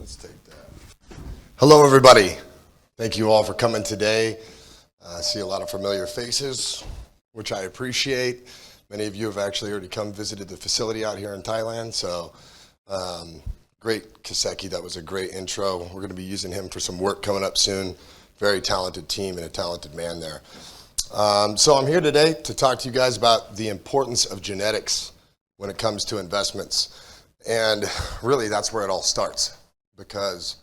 Let's take that. Hello, everybody. Thank you all for coming today. I see a lot of familiar faces, which I appreciate. Many of you have actually already come visited the facility out here in Thailand, so great Kaseki. That was a great intro. We're going to be using him for some work coming up soon. Very talented team and a talented man there. So I'm here today to talk to you guys about the importance of genetics when it comes to investments. And really, that's where it all starts, because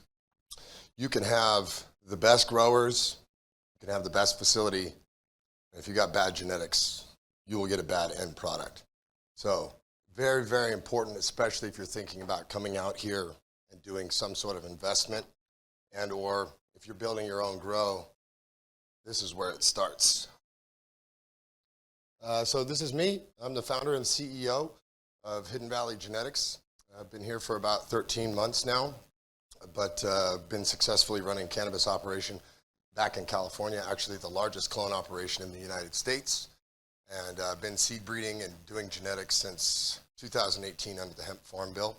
you can have the best growers, you can have the best facility, and if you got bad genetics, you will get a bad end product. So very, very important, especially if you're thinking about coming out here and doing some sort of investment, and or if you're building your own grow, this is where it starts. So this is me. I'm the founder and CEO of Hidden Valley Genetics. I've been here for about 13 months now, but been successfully running cannabis operation back in California, actually the largest clone operation in the United States. And been seed breeding and doing genetics since 2018 under the Hemp Farm Bill.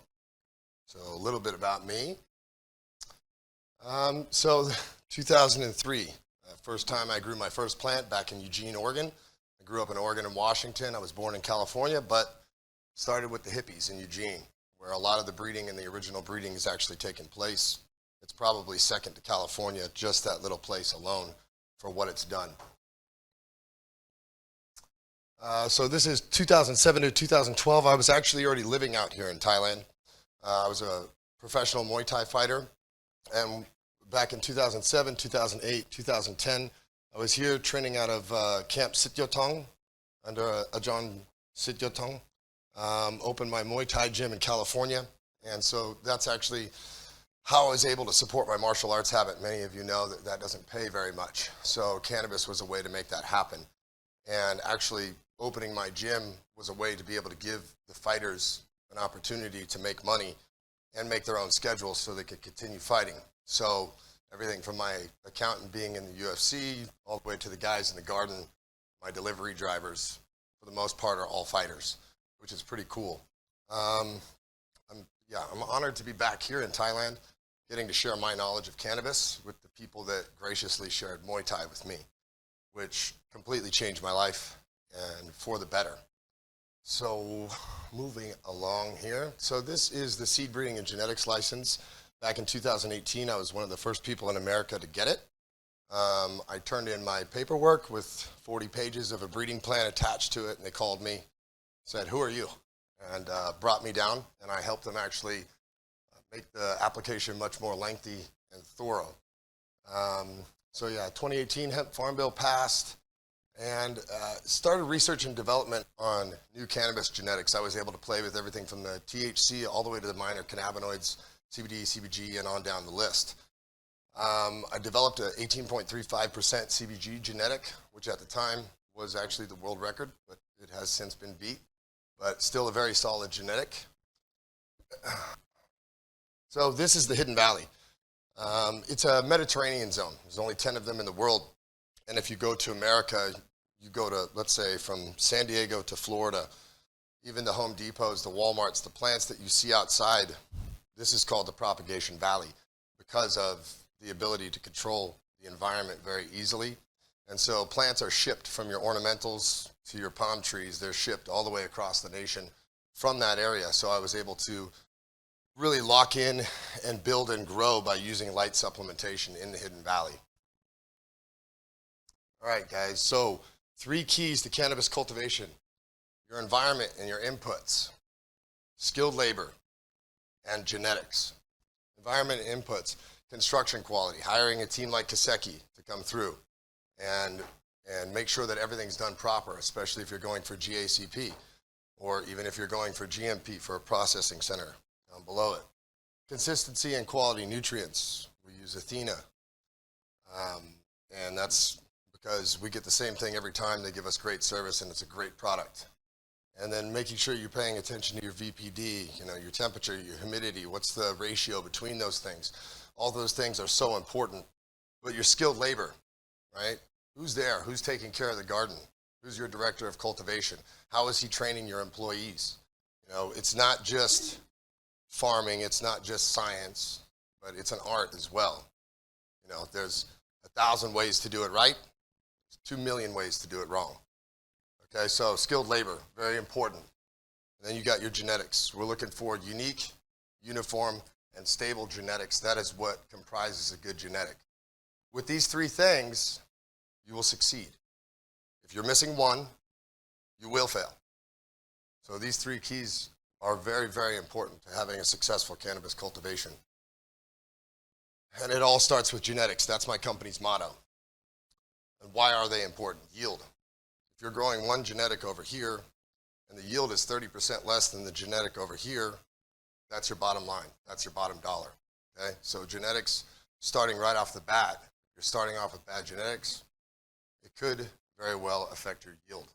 So a little bit about me. So 2003, first time I grew my first plant back in Eugene, Oregon. I grew up in Oregon and Washington. I was born in California, but started with the hippies in Eugene, where a lot of the breeding and the original breeding is actually taking place. It's probably second to California, just that little place alone for what it's done. So this is 2007 to 2012. I was actually already living out here in Thailand. I was a professional Muay Thai fighter. And back in 2007, 2008, 2010, I was here training out of Camp Sityotong under Ajahn Sityotong. Opened my Muay Thai gym in California. And so that's actually how I was able to support my martial arts habit. Many of you know that that doesn't pay very much. So cannabis was a way to make that happen. And actually opening my gym was a way to be able to give the fighters an opportunity to make money and make their own schedules so they could continue fighting. So everything from my accountant being in the UFC all the way to the guys in the garden, my delivery drivers, for the most part, are all fighters, which is pretty cool. I'm honored to be back here in Thailand, getting to share my knowledge of cannabis with the people that graciously shared Muay Thai with me, which completely changed my life and for the better. So moving along here. So this is the seed breeding and genetics license. Back in 2018, I was one of the first people in America to get it. I turned in my paperwork with 40 pages of a breeding plan attached to it, and they called me, said, "Who are you?" and brought me down, and I helped them actually make the application much more lengthy and thorough. So yeah, 2018 Hemp Farm Bill passed, and started research and development on new cannabis genetics. I was able to play with everything from the THC all the way to the minor cannabinoids, CBD, CBG, and on down the list. I developed a 18.35% CBG genetic, which at the time was actually the world record, but it has since been beat, but still a very solid genetic. So this is the Hidden Valley. It's a Mediterranean zone. There's only 10 of them in the world. And if you go to America, you go to, let's say, from San Diego to Florida, even the Home Depots, the Walmarts, the plants that you see outside, this is called the Propagation Valley because of the ability to control the environment very easily. And so plants are shipped from your ornamentals to your palm trees. They're shipped all the way across the nation from that area. So I was able to really lock in and build and grow by using light supplementation in the Hidden Valley. All right, guys, so 3 keys to cannabis cultivation: your environment and your inputs, skilled labor, and genetics. Environment and inputs, construction quality, hiring a team like Kaseki to come through and make sure that everything's done proper, especially if you're going for GACP, or even if you're going for GMP for a processing center down below it. Consistency and quality nutrients. We use Athena, and that's because we get the same thing every time. They give us great service, and it's a great product. And then making sure you're paying attention to your VPD, your temperature, your humidity, what's the ratio between those things. All those things are so important. But your skilled labor, right? Who's there? Who's taking care of the garden? Who's your director of cultivation? How is he training your employees? It's not just farming, it's not just science. but it's an art as well. You know, there's 1,000 ways to do it right, 2 million ways to do it wrong. Okay, so skilled labor, very important. And then you got your genetics. We're looking for unique, uniform, and stable genetics. That is what comprises a good genetic. With these three things, you will succeed. If you're missing one, you will fail. So these three keys are very, very important to having a successful cannabis cultivation. And it all starts with genetics. That's my company's motto. And why are they important? Yield. If you're growing one genetic over here, and the yield is 30% less than the genetic over here, that's your bottom line. That's your bottom dollar. Okay? So genetics, starting right off the bat, if you're starting off with bad genetics, it could very well affect your yield.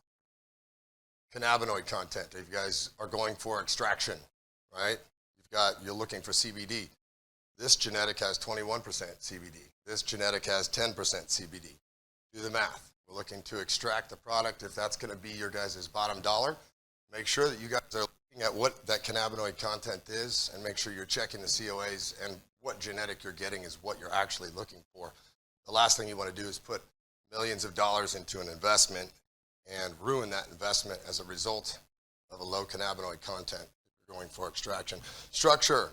Cannabinoid content. If you guys are going for extraction, right? You're looking for CBD. This genetic has 21% CBD. This genetic has 10% CBD. Do the math. We're looking to extract the product. If that's going to be your guys' bottom dollar, make sure that you guys are looking at what that cannabinoid content is and make sure you're checking the COAs, and what genetic you're getting is what you're actually looking for. The last thing you want to do is put millions of dollars into an investment and ruin that investment as a result of a low cannabinoid content if you're going for extraction. Structure.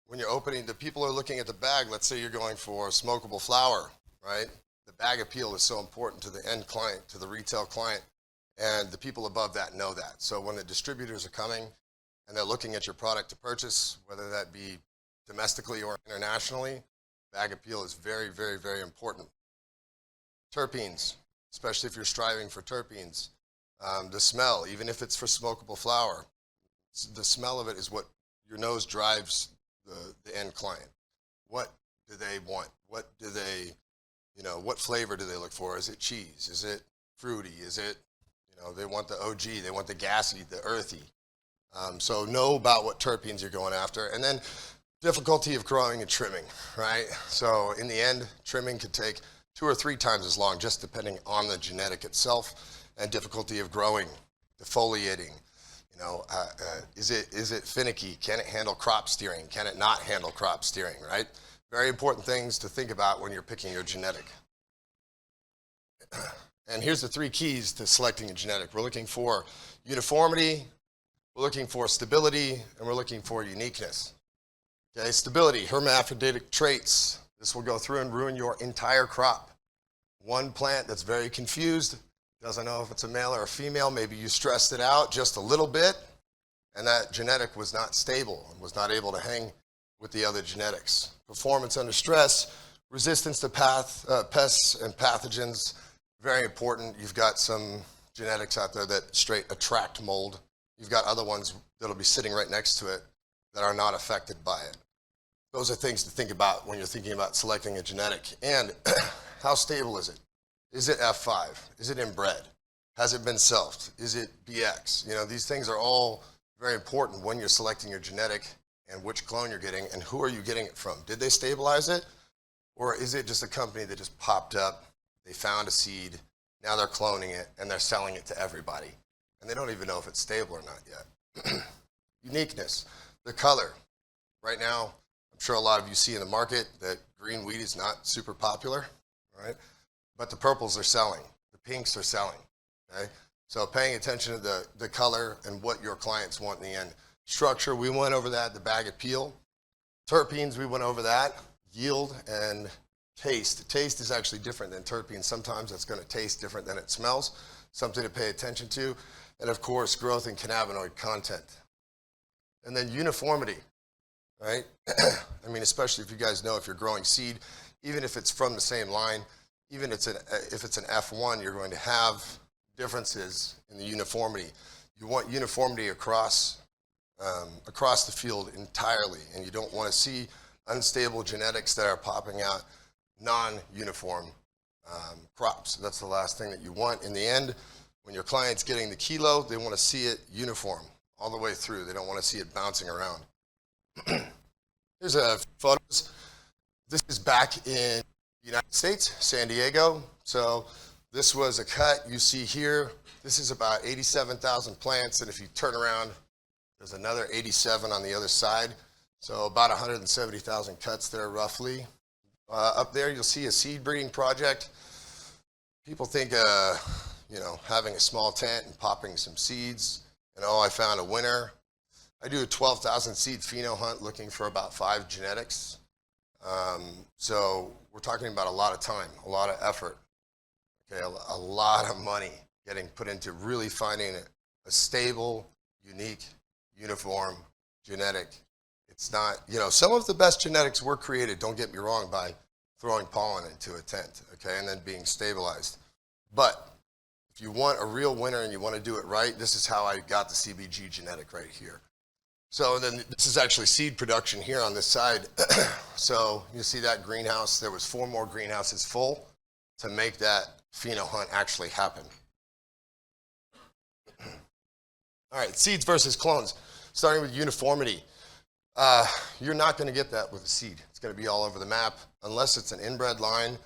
When you're opening, the people are looking at the bag. Let's say you're going for smokable flower, right? The bag appeal is so important to the end client, to the retail client, and the people above that know that. So when the distributors are coming and they're looking at your product to purchase, whether that be domestically or internationally, bag appeal is very, very, very important. Terpenes, especially if you're striving for terpenes. The smell, even if it's for smokable flower, the smell of it is what your nose drives the end client. What do they want? What do they, what flavor do they look for? Is it cheese? Is it fruity? Is it, they want the OG, they want the gassy, the earthy. So know about what terpenes you're going after. And then difficulty of growing and trimming, right? So in the end, trimming could take 2 or 3 times as long, just depending on the genetic itself, and difficulty of growing, defoliating. Is it finicky? Can it handle crop steering? Can it not handle crop steering, right? Very important things to think about when you're picking your genetic. And here's the 3 keys to selecting a genetic. We're looking for uniformity, we're looking for stability, and we're looking for uniqueness. Okay, stability, hermaphroditic traits. This will go through and ruin your entire crop. One plant that's very confused, doesn't know if it's a male or a female, maybe you stressed it out just a little bit, and that genetic was not stable and was not able to hang with the other genetics. Performance under stress, resistance to pests and pathogens, very important. You've got some genetics out there that straight attract mold. You've got other ones that'll be sitting right next to it that are not affected by it. Those are things to think about when you're thinking about selecting a genetic. And how stable is it? Is it F5? Is it inbred? Has it been selfed? Is it BX? These things are all very important when you're selecting your genetic and which clone you're getting and who are you getting it from. Did they stabilize it? Or is it just a company that just popped up, they found a seed, now they're cloning it and they're selling it to everybody. And they don't even know if it's stable or not yet. Uniqueness, the color. Right now, I'm sure a lot of you see in the market that green weed is not super popular, right? But the purples are selling, the pinks are selling, okay? So paying attention to the color and what your clients want in the end. Structure, we went over that, the bag appeal. Terpenes, we went over that. Yield and taste. Taste is actually different than terpenes. Sometimes it's going to taste different than it smells. Something to pay attention to. And of course, growth and cannabinoid content. And then uniformity, right? I mean, especially if you guys know if you're growing seed, even if it's from the same line, even if it's an F1, you're going to have differences in the uniformity. You want uniformity across the field entirely, and you don't want to see unstable genetics that are popping out non-uniform crops. That's the last thing that you want. In the end, when your client's getting the kilo, they want to see it uniform all the way through. They don't want to see it bouncing around. Here's a photos. This is back in the United States, San Diego. So this was a cut you see here. This is about 87,000 plants, and if you turn around, there's another 87 on the other side. So about 170,000 cuts there roughly. Up there you'll see a seed breeding project. People think, having a small tent and popping some seeds, and oh, I found a winner. I do a 12,000 seed pheno hunt looking for about 5 genetics. So we're talking about a lot of time, a lot of effort, okay, a lot of money getting put into really finding a stable, unique, uniform genetic. It's not, some of the best genetics were created, don't get me wrong, by throwing pollen into a tent, okay, and then being stabilized. But if you want a real winner and you want to do it right, this is how I got the CBG genetic right here. So then this is actually seed production here on this side. So you see that greenhouse, there was 4 more greenhouses full to make that pheno hunt actually happen. All right, seeds versus clones. Starting with uniformity. You're not going to get that with a seed. It's going to be all over the map. Unless it's an inbred line,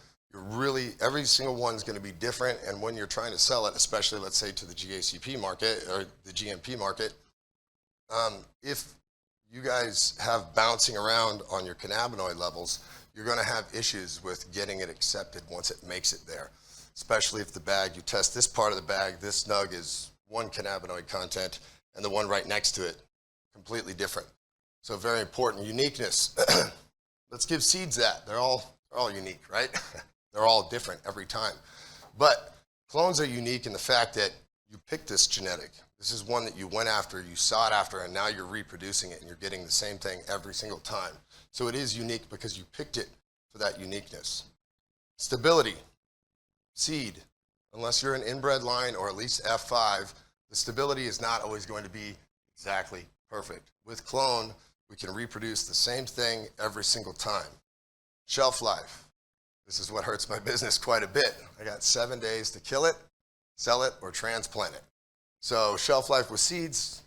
every single one's going to be different. And when you're trying to sell it, especially let's say to the GACP market or the GMP market, if you guys have bouncing around on your cannabinoid levels, you're going to have issues with getting it accepted once it makes it there. Especially if the bag, you test this part of the bag, this nug is 1 cannabinoid content, and the one right next to it, completely different. So very important, uniqueness. Let's give seeds that. They're all unique, right? They're all different every time. But clones are unique in the fact that you picked this genetic. This is one that you went after, you sought after, and now you're reproducing it and you're getting the same thing every single time. So it is unique because you picked it for that uniqueness. Stability, seed, unless you're an inbred line or at least F5, the stability is not always going to be exactly perfect. With clone, we can reproduce the same thing every single time. Shelf life. This is what hurts my business quite a bit. I got 7 days to kill it, sell it, or transplant it. So shelf life with seeds,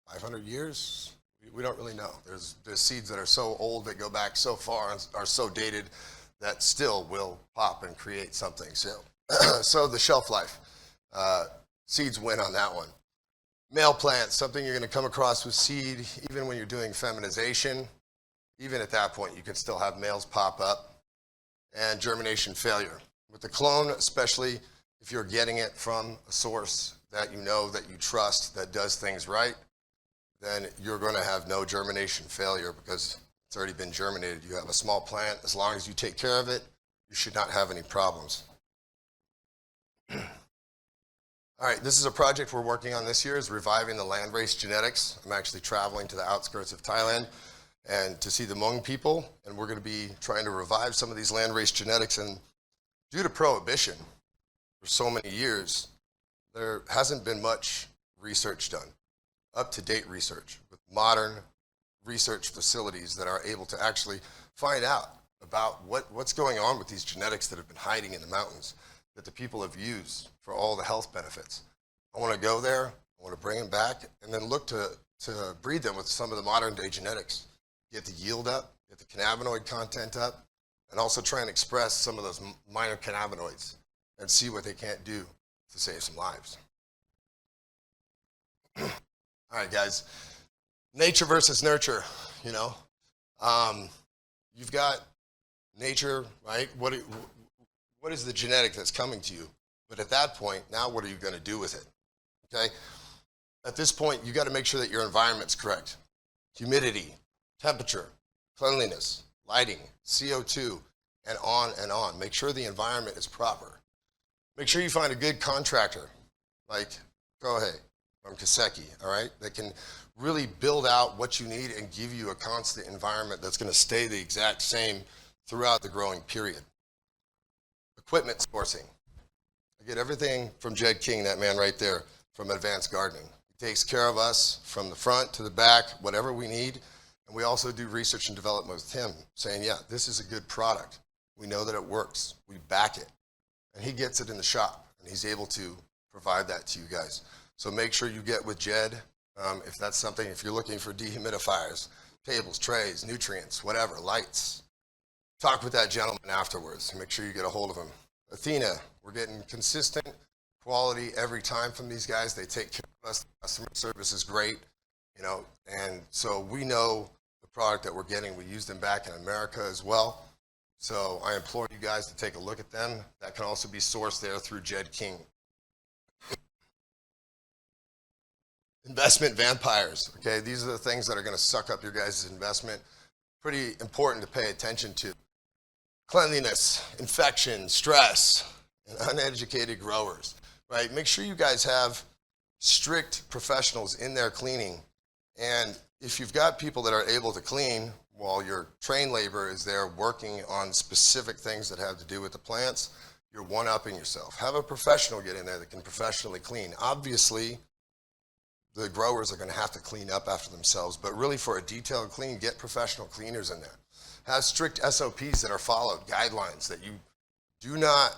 500 years? We don't really know. There's seeds that are so old that go back so far and are so dated that still will pop and create something. So the shelf life, seeds win on that one. Male plants, something you're going to come across with seed, even when you're doing feminization. Even at that point, you can still have males pop up. And germination failure. With the clone, especially if you're getting it from a source that you know, that you trust, that does things right, then you're going to have no germination failure because it's already been germinated. You have a small plant. As long as you take care of it, you should not have any problems. All right, this is a project we're working on this year, is reviving the landrace genetics. I'm actually traveling to the outskirts of Thailand and to see the Hmong people, and we're going to be trying to revive some of these landrace genetics. And due to prohibition for so many years, there hasn't been much research done, up-to-date research with modern research facilities that are able to actually find out about what's going on with these genetics that have been hiding in the mountains that the people have used for all the health benefits. I want to go there, I want to bring them back, and then look to breed them with some of the modern day genetics. Get the yield up, get the cannabinoid content up, and also try and express some of those minor cannabinoids and see what they can't do to save some lives. All right, guys, nature versus nurture, you've got nature, right? What is the genetic that's coming to you? But at that point, now what are you going to do with it? Okay? At this point, you got to make sure that your environment's correct. Humidity, temperature, cleanliness, lighting, CO2, and on and on. Make sure the environment is proper. Make sure you find a good contractor, like Kohei from Kaseki, all right, that can really build out what you need and give you a constant environment that's going to stay the exact same throughout the growing period. Equipment sourcing. I get everything from Jed King, that man right there, from Advanced Gardening. He takes care of us from the front to the back, whatever we need. And we also do research and development with him, saying, yeah, this is a good product. We know that it works. We back it. And he gets it in the shop, and he's able to provide that to you guys. So make sure you get with Jed if that's something, if you're looking for dehumidifiers, tables, trays, nutrients, whatever, lights. Talk with that gentleman afterwards. Make sure you get a hold of him. Athena, we're getting consistent quality every time from these guys. They take care of us. The customer service is great, and so we know the product that we're getting. We use them back in America as well. So I implore you guys to take a look at them. That can also be sourced there through Jed King. Investment vampires, okay? These are the things that are gonna suck up your guys' investment. Pretty important to pay attention to. Cleanliness, infection, stress, and uneducated growers, right? Make sure you guys have strict professionals in there cleaning. And if you've got people that are able to clean while your trained labor is there working on specific things that have to do with the plants, you're one-upping yourself. Have a professional get in there that can professionally clean. Obviously, the growers are going to have to clean up after themselves, but really for a detailed clean, get professional cleaners in there. Have strict SOPs that are followed, guidelines that you do not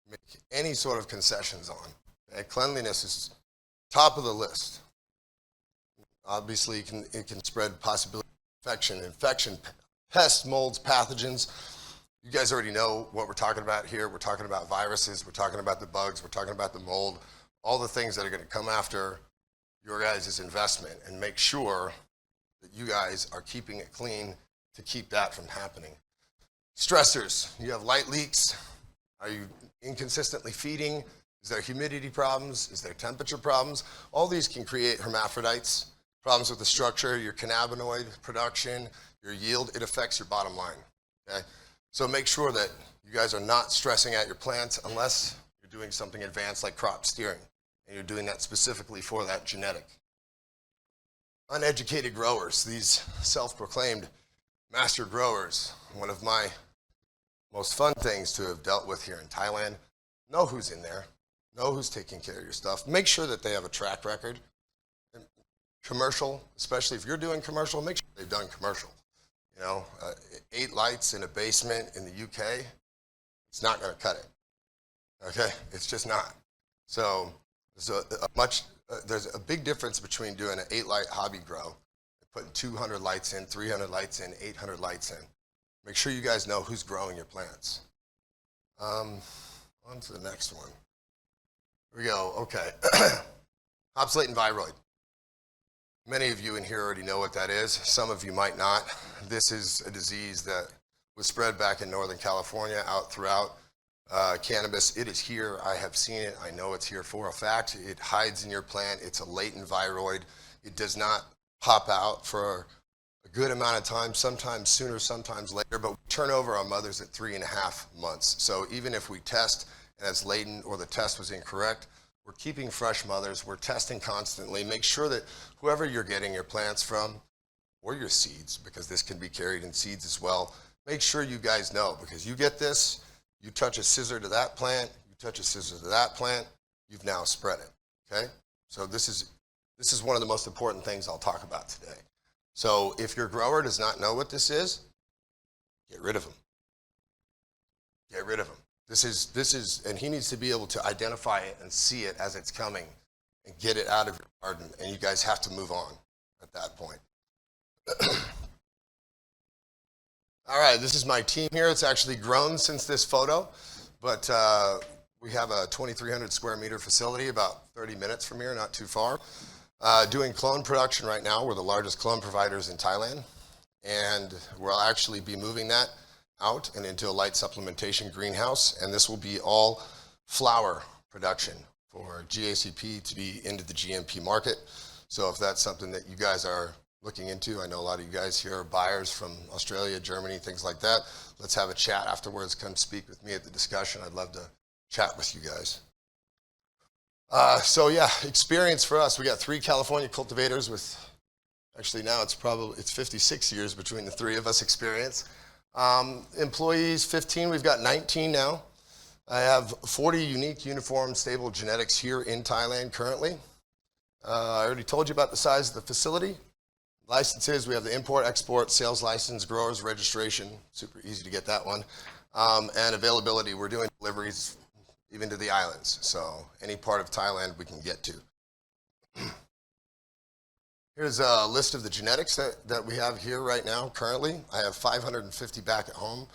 make any sort of concessions on. Okay? Cleanliness is top of the list. Obviously, it can spread possibility of infection, pests, molds, pathogens. You guys already know what we're talking about here. We're talking about viruses, we're talking about the bugs, we're talking about the mold, all the things that are going to come after your guys' investment, and make sure that you guys are keeping it clean to keep that from happening. Stressors, you have light leaks. Are you inconsistently feeding? Is there humidity problems? Is there temperature problems? All these can create hermaphrodites, problems with the structure, your cannabinoid production, your yield. It affects your bottom line, okay? So make sure that you guys are not stressing out your plants unless you're doing something advanced like crop steering, and you're doing that specifically for that genetic. Uneducated growers, these self-proclaimed master growers, one of my most fun things to have dealt with here in Thailand. Know who's in there, know who's taking care of your stuff. Make sure that they have a track record. And commercial, especially if you're doing commercial, make sure they've done commercial. You know, 8 lights in a basement in the UK, it's not going to cut it. Okay, it's just not. So there's a big difference between doing an 8-light hobby grow and putting 200 lights in, 300 lights in, 800 lights in. Make sure you guys know who's growing your plants. On to the next one. Here we go. Okay. Obsolete and viroid. Many of you in here already know what that is. Some of you might not. This is a disease that was spread back in Northern California out throughout cannabis. It is here. I have seen it. I know it's here for a fact. It hides in your plant. It's a latent viroid. It does not pop out for a good amount of time, sometimes sooner, sometimes later, but we turn over our mothers at 3.5 months. So even if we test and it's latent or the test was incorrect, we're keeping fresh mothers. We're testing constantly. Make sure that whoever you're getting your plants from, or your seeds, because this can be carried in seeds as well, make sure you guys know, because you get this, you touch a scissor to that plant, you touch a scissor to that plant, you've now spread it, okay? So this is one of the most important things I'll talk about today. So if your grower does not know what this is, get rid of him. Get rid of him. This is, and he needs to be able to identify it and see it as it's coming and get it out of your garden, and you guys have to move on at that point. All right, this is my team here. It's actually grown since this photo, but we have a 2,300 square meter facility about 30 minutes from here, not too far. Doing clone production right now. We're the largest clone providers in Thailand, and we'll actually be moving that out and into a light supplementation greenhouse, and this will be all flower production for GACP to be into the GMP market. So if that's something that you guys are looking into, I know a lot of you guys here are buyers from Australia, Germany, things like that. Let's have a chat afterwards. Come speak with me at the discussion. I'd love to chat with you guys. So yeah, experience for us. We got 3 California cultivators with, actually now it's 56 years between the 3 of us experience. Employees, 15, we've got 19 now. I have 40 unique, uniform, stable genetics here in Thailand currently. I already told you about the size of the facility. Licenses, we have the import, export, sales license, growers registration, super easy to get that one. And availability, we're doing deliveries even to the islands. So any part of Thailand we can get to. Here's a list of the genetics that we have here right now currently. I have 550 back at home,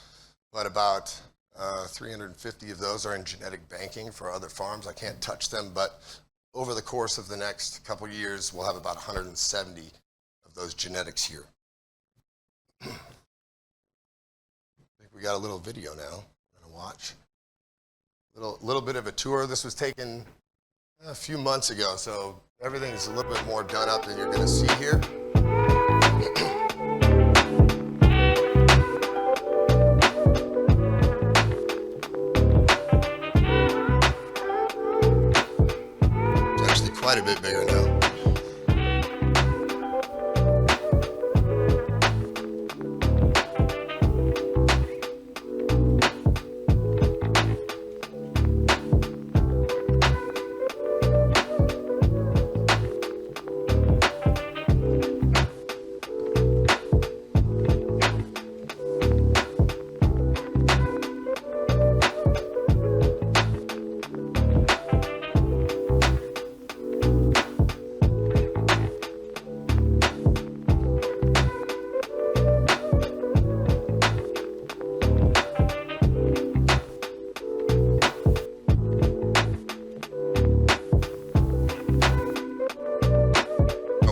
but about 350 of those are in genetic banking for other farms. I can't touch them, but over the course of the next couple years, we'll have about 170 of those genetics here. I think we got a little video now. I'm gonna watch. Little bit of a tour. This was taken a few months ago, so everything's a little bit more done up than you're gonna see here. It's actually quite a bit bigger now.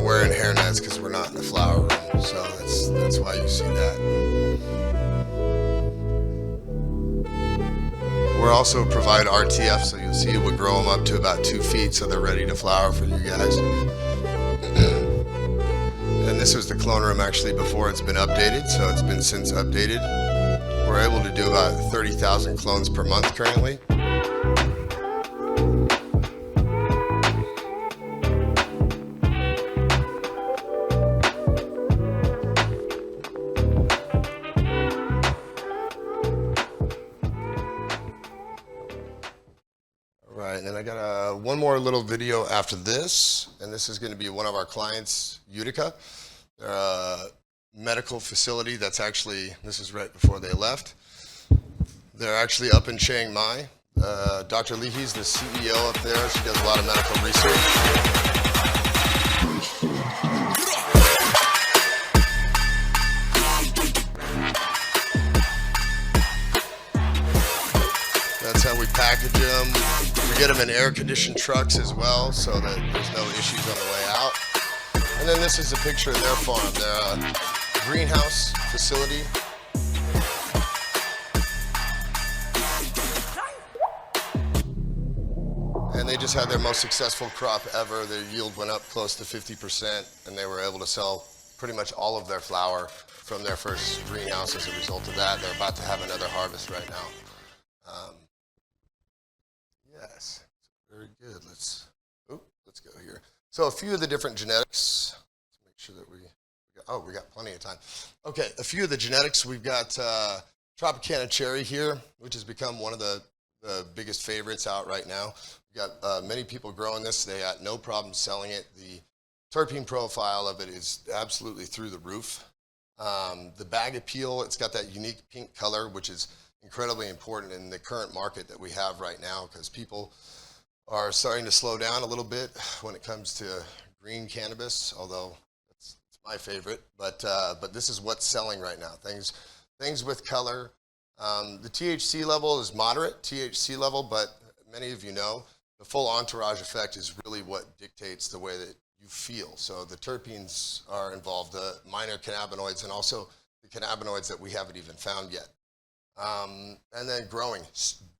Wearing hairnets because we're not in the flower room, so that's why you see that. We also provide RTF, so you'll see we'll grow them up to about 2 feet, so they're ready to flower for you guys. And this was the clone room actually before it's been updated, so it's been since updated. We're able to do about 30,000 clones per month currently. Right, and then I got one more little video after this, and this is going to be one of our clients, Utica. They're a medical facility that's actually, this is right before they left. They're actually up in Chiang Mai. Dr. Leahy's the CEO up there. She does a lot of medical research. That's how we package them. We get them in air-conditioned trucks as well, so that there's no issues on the way out. And then this is a picture of their farm. They're a greenhouse facility. And they just had their most successful crop ever. Their yield went up close to 50%, and they were able to sell pretty much all of their flower from their first greenhouse as a result of that. They're about to have another harvest right now. Yes, very good. Let's go here. So a few of the different genetics. Let's make sure that we got plenty of time. Okay, a few of the genetics. We've got Tropicana Cherry here, which has become one of the biggest favorites out right now. We've got many people growing this. They got no problem selling it. The terpene profile of it is absolutely through the roof. The bag appeal, it's got that unique pink color, which is incredibly important in the current market that we have right now, because people are starting to slow down a little bit when it comes to green cannabis, although it's my favorite. But this is what's selling right now. Things with color. The THC level is moderate THC level, but many of you know the full entourage effect is really what dictates the way that you feel. So the terpenes are involved, the minor cannabinoids, and also the cannabinoids that we haven't even found yet. And then growing,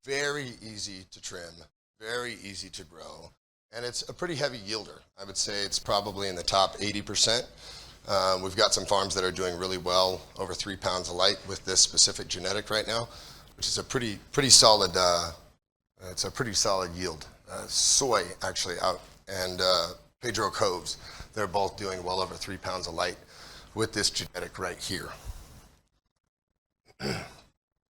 very easy to trim, very easy to grow, and it's a pretty heavy yielder. I would say it's probably in the top 80%. We've got some farms that are doing really well, over 3 pounds of light with this specific genetic right now, which is a pretty solid. It's a pretty solid yield. Soy actually out, and Pedro Coves, they're both doing well over 3 pounds of light with this genetic right here.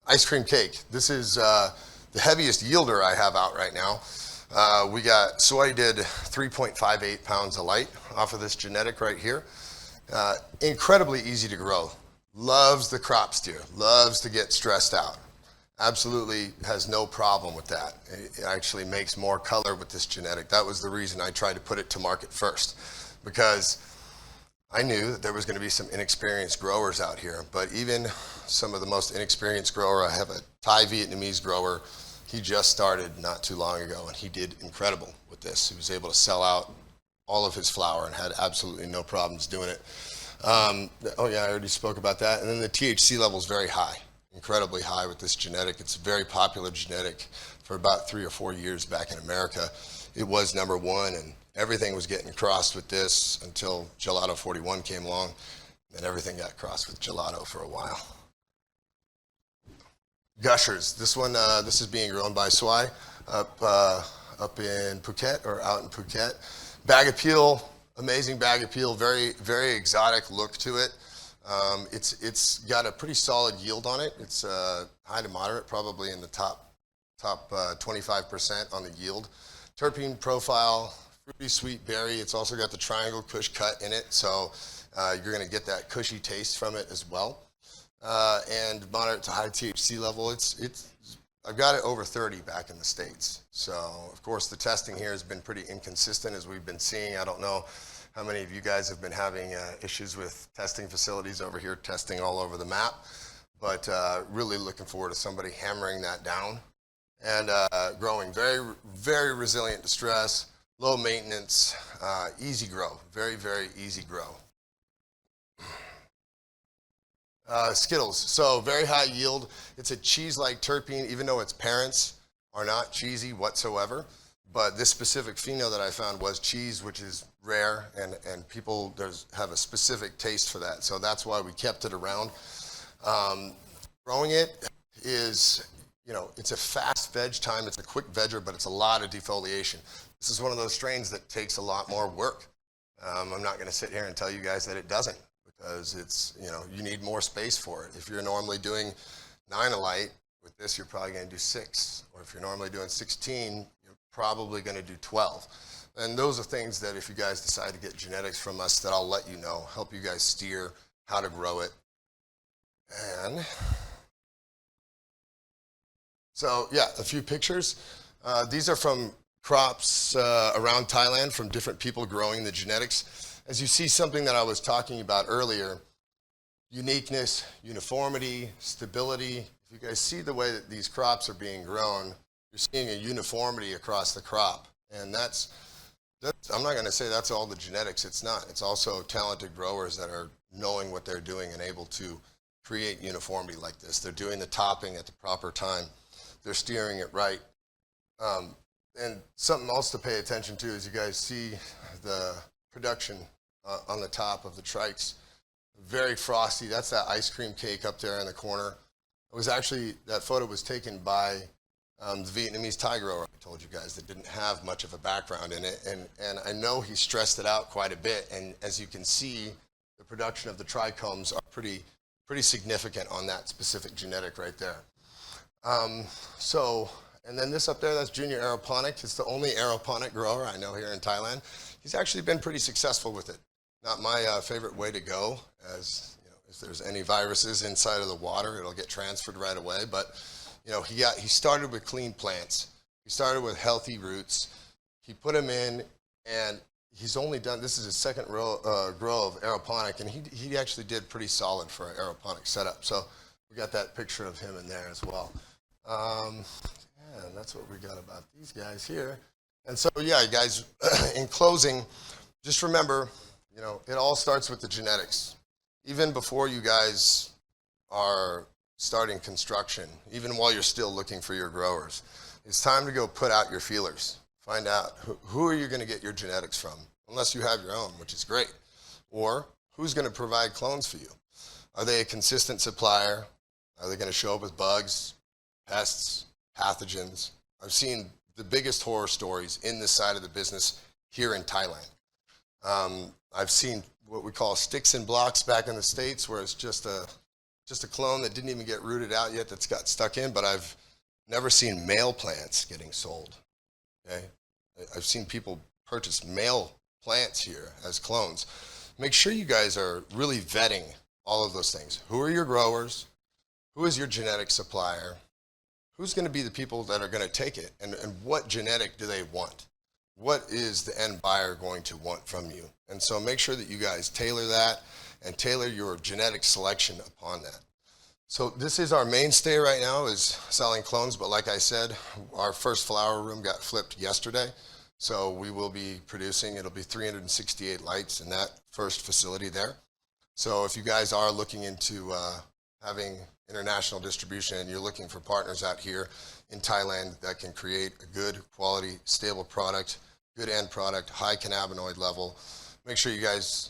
Ice cream cake. This is the heaviest yielder I have out right now. We got soy did 3.58 pounds of light off of this genetic right here. Incredibly easy to grow. Loves the crop steer. Loves to get stressed out. Absolutely has no problem with that. It actually makes more color with this genetic. That was the reason I tried to put it to market first, because I knew that there was going to be some inexperienced growers out here, but even some of the most inexperienced grower, I have a Thai Vietnamese grower. He just started not too long ago, and he did incredible with this. He was able to sell out all of his flower and had absolutely no problems doing it. Oh yeah, I already spoke about that. And then the THC level is very high, incredibly high with this genetic. It's a very popular genetic for about 3 or 4 years back in America. It was #1, and everything was getting crossed with this until Gelato 41 came along, and everything got crossed with Gelato for a while. Gushers. This one, this is being grown by Swai up in Phuket, or out in Phuket. Bag appeal, amazing bag appeal, very, very exotic look to it. It's got a pretty solid yield on it. It's high to moderate, probably in the top 25% on the yield. Terpene profile, fruity sweet berry. It's also got the triangle kush cut in it, so you're going to get that cushy taste from it as well. And moderate to high THC level. I've got it over 30 back in the States. So, of course, the testing here has been pretty inconsistent, as we've been seeing. I don't know how many of you guys have been having issues with testing facilities over here, testing all over the map, but really looking forward to somebody hammering that down. And growing very, very resilient to stress, low maintenance, easy grow, very, very easy grow. Skittles, so very high yield. It's a cheese-like terpene, even though its parents are not cheesy whatsoever. But this specific pheno that I found was cheese, which is rare, and people have a specific taste for that. So that's why we kept it around. Growing it is, it's a fast veg time. It's a quick vegger, but it's a lot of defoliation. This is one of those strains that takes a lot more work. I'm not going to sit here and tell you guys that it doesn't, because it's, you need more space for it. If you're normally doing 9 a light, with this you're probably going to do 6. Or if you're normally doing 16, you're probably going to do 12. And those are things that if you guys decide to get genetics from us, that I'll let you know, help you guys steer how to grow it. And so, yeah, a few pictures. These are from crops around Thailand from different people growing the genetics. As you see, something that I was talking about earlier, uniqueness, uniformity, stability. If you guys see the way that these crops are being grown, you're seeing a uniformity across the crop. And that's I'm not going to say that's all the genetics. It's not. It's also talented growers that are knowing what they're doing and able to create uniformity like this. They're doing the topping at the proper time. They're steering it right. And something else to pay attention to is you guys see the production on the top of the trikes. Very frosty. That's that ice cream cake up there in the corner. It was actually, that photo was taken by the Vietnamese Thai grower I told you guys that didn't have much of a background in it. And I know he stressed it out quite a bit. And as you can see, the production of the trichomes are pretty significant on that specific genetic right there. And then this up there, that's Junior Aeroponic. It's the only aeroponic grower I know here in Thailand. He's actually been pretty successful with it. Not my favorite way to go, as if there's any viruses inside of the water, it'll get transferred right away. But he started with clean plants. He started with healthy roots. He put them in, and he's only done, this is his second grow of aeroponic, and he actually did pretty solid for an aeroponic setup. So we got that picture of him in there as well. And that's what we got about these guys here. And so, yeah, guys, in closing, just remember, it all starts with the genetics. Even before you guys are starting construction, even while you're still looking for your growers, it's time to go put out your feelers. Find out who are you going to get your genetics from, unless you have your own, which is great. Or who's going to provide clones for you? Are they a consistent supplier? Are they going to show up with bugs, pests, pathogens? I've seen the biggest horror stories in this side of the business here in Thailand. I've seen what we call sticks and blocks back in the States, where it's just a clone that didn't even get rooted out yet that's got stuck in, but I've never seen male plants getting sold. Okay? I've seen people purchase male plants here as clones. Make sure you guys are really vetting all of those things. Who are your growers? Who is your genetic supplier? Who's going to be the people that are going to take it? And what genetic do they want? What is the end buyer going to want from you? And so make sure that you guys tailor that and tailor your genetic selection upon that. So this is our mainstay right now, is selling clones. But like I said, our first flower room got flipped yesterday. So we will be producing, it'll be 368 lights in that first facility there. So if you guys are looking into having international distribution and you're looking for partners out here in Thailand that can create a good quality, stable product, good end product, high cannabinoid level, make sure you guys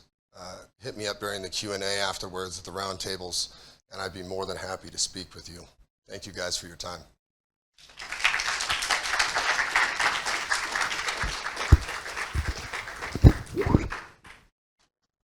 hit me up during the Q&A afterwards at the round tables, and I'd be more than happy to speak with you. Thank you guys for your time.